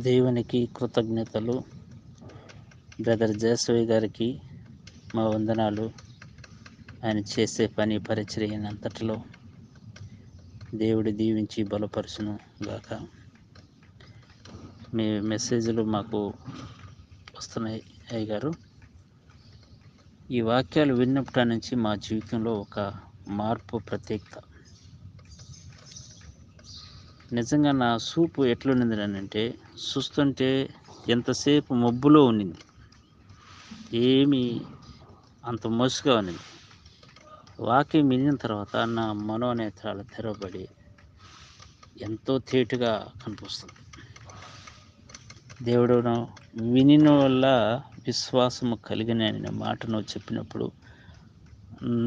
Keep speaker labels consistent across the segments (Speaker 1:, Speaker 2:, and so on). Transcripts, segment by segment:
Speaker 1: దేవునికి కృతజ్ఞతలు. బ్రదర్ జయసూరి గారికి మా వందనాలు. ఆయన చేసే పని పరిచర్యనంతటిలో దేవుడు దీవించి బలపరచును గాక. మీ మెసేజ్లు మాకు వస్తున్నాయి అయ్య గారు. ఈ వాక్యాలు విన్నప్పటి నుంచి మా జీవితంలో ఒక మార్పు ప్రత్యేకత. నిజంగా నా చూపు ఎట్లున్నది అంటే, చూస్తుంటే ఎంతసేపు మబ్బులో ఉన్నింది, ఏమి అంత మోసుగా ఉన్నది. వాక్యం వినిన తర్వాత నా మనోనేత్రాలు తెరవబడి ఎంతో తేటుగా కనిపిస్తుంది. దేవుడు వినిన వల్ల విశ్వాసము కలిగిన అనే మాటను చెప్పినప్పుడు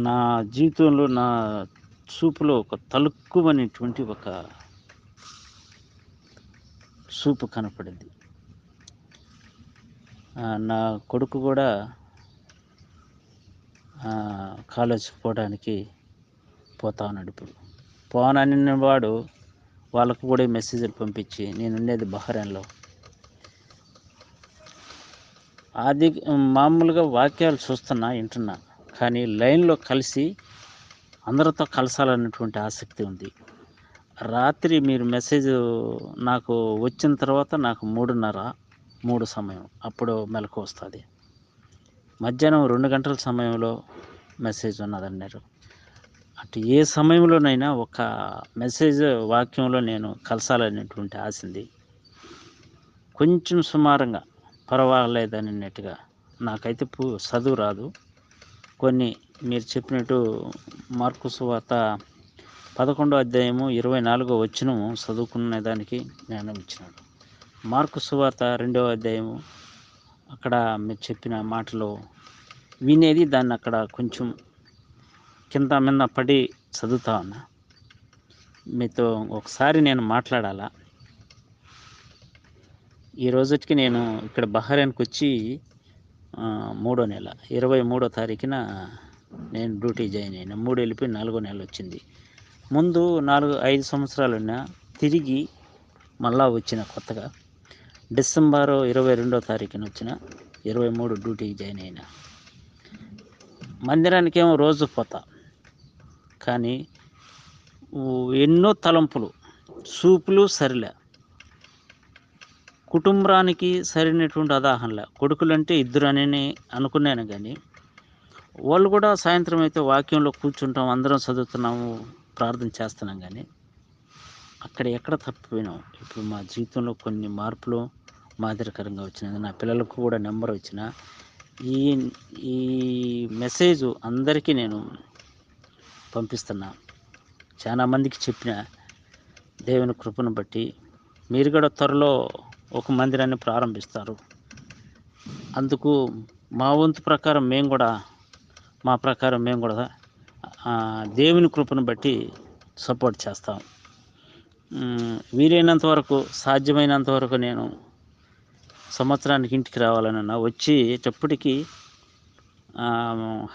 Speaker 1: నా జీవితంలో నా చూపులో ఒక తలుక్కుమనేటువంటి ఒక చూపు కనపడింది. నా కొడుకు కూడా కాలేజీకి పోవడానికి పోతా ఉన్నాడు. ఇప్పుడు పోనని వాడు వాళ్ళకు కూడా మెసేజ్లు పంపించి, నేను ఉండేది బహ్రెయిన్లో, అది మామూలుగా వాక్యాలు చూస్తున్నా, వింటున్నా, కానీ లైన్లో కలిసి అందరితో కలసాలన్నటువంటి ఆసక్తి ఉంది. రాత్రి మీరు మెసేజ్ నాకు వచ్చిన తర్వాత నాకు 3:30 సమయం, అప్పుడు మెలకు వస్తుంది. మధ్యాహ్నం 2 గంటల సమయంలో మెసేజ్ ఉన్నదన్నారు. అటు ఏ సమయంలోనైనా ఒక మెసేజ్ వాక్యంలో నేను కలసాలనేటువంటి ఆశ ఉంది. కొంచెం సుమారంగా పర్వాలేదన్నట్టుగా. నాకైతే చదువు రాదు. కొన్ని మీరు చెప్పినట్టు మార్కు సువార్త 11వ అధ్యాయము 24వ వచనం చదువుకునే దానికి జ్ఞానం ఇచ్చినాడు. మార్కు సువార్త 2వ అధ్యాయము అక్కడ మీరు చెప్పిన మాటలో వినేది, దాన్ని అక్కడ కొంచెం కింద మీద పడి చదువుతా ఉన్నా. మీతో ఒకసారి నేను మాట్లాడాలా. ఈ రోజుకి నేను ఇక్కడ బహ్రెయిన్కి వచ్చి 3వ నెల 23వ తారీఖున నేను డ్యూటీ జాయిన్ అయినా. 3 వెళ్ళిపోయి 4వ నెల వచ్చింది. ముందు 4-5 సంవత్సరాలున్నా తిరిగి మళ్ళా వచ్చిన కొత్తగా. డిసెంబర్ 22వ తారీఖున వచ్చిన, 23 డ్యూటీకి జాయిన్ అయినా. మందిరానికి ఏమో రోజు పోతా, కానీ ఎన్నో తలంపులు, చూపులు సరిలే, కుటుంబానికి సరైనటువంటి అవగాహనలే. కొడుకులంటే 2 అని అనుకున్నాను, కానీ వాళ్ళు కూడా సాయంత్రం అయితే వాక్యంలో కూర్చుంటాం, అందరం చదువుతున్నాము, ప్రార్థన చేస్తున్నాం, కానీ అక్కడ ఎక్కడ తప్పిపోయినాం. ఇప్పుడు మా జీవితంలో కొన్ని మార్పులు మాదిరికరంగా వచ్చినాయి. నా పిల్లలకు కూడా నెంబర్ వచ్చిన ఈ మెసేజ్ అందరికీ నేను పంపిస్తున్నా. చాలామందికి చెప్పిన దేవుని కృపను బట్టి మీరు కూడా త్వరలో ఒక మందిరాన్ని ప్రారంభిస్తారు. అందుకు మా వంతు ప్రకారం మేము కూడా దేవుని కృపను బట్టి సపోర్ట్ చేస్తాం. వీలైనంత వరకు, సాధ్యమైనంత వరకు నేను సంవత్సరానికి ఇంటికి రావాలన్నా, వచ్చేటప్పటికి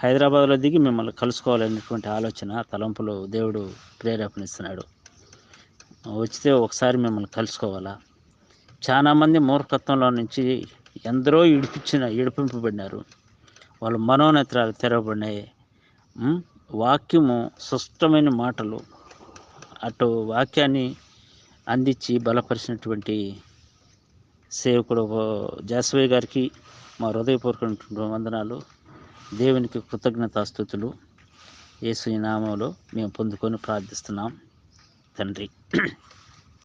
Speaker 1: హైదరాబాద్లో దిగి మిమ్మల్ని కలుసుకోవాలనేటువంటి ఆలోచన, తలంపులు దేవుడు ప్రేరేపణిస్తున్నాడు. వచ్చితే ఒకసారి మిమ్మల్ని కలుసుకోవాలా. చాలామంది మూర్ఖత్వంలో నుంచి ఎందరో ఇడిపింపబడినారు. వాళ్ళ మనోనేత్రాలు తెరవబడినాయి. వాక్యము స్పష్టమైన మాటలు, అటు వాక్యాన్ని అందించి బలపరిచినటువంటి సేవకుడు జయసూరి గారికి మా హృదయపూర్వకమైనటువంటి వందనాలు. దేవునికి కృతజ్ఞతాస్తుతులు. యేసు నామములో మేము పొందుకొని ప్రార్థిస్తున్నాం తండ్రి.